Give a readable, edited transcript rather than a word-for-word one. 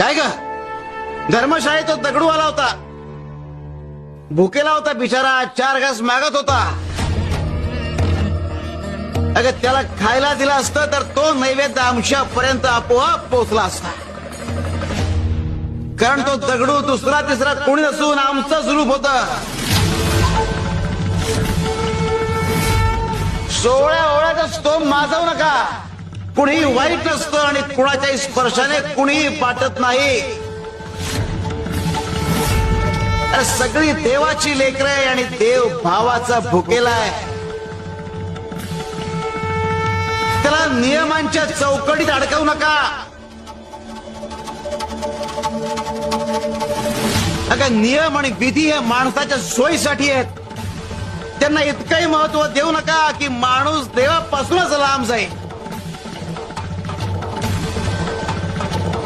काय ग धर्मशाळेत तो दगडू आला होता, भुकेला होता बिचारा, 4 घास मागत होता. अगं त्याला खायला दिलं असतं तर तो नैवेद्य आमच्यापर्यंत आपोआप पोहोचला असता. कारण तो दगडू दुसरा तिसरा कोणी नसून आमचंच रूप होत. 16 ओळ्याचा स्तोम माजवू नका. कुणीही वाईट नसतं आणि कुणाच्याही स्पर्शाने कुणीही पाठत नाही. अरे सगळी देवाची लेकरं आहे आणि देव भावाचा भुकेला आहे. त्याला नियमांच्या चौकटीत अडकवू नका. अगं नियम आणि विधी हे माणसाच्या सोयीसाठी आहेत. त्यांना इतकंही महत्व देऊ नका की माणूस देवापासूनच लांब जाईल.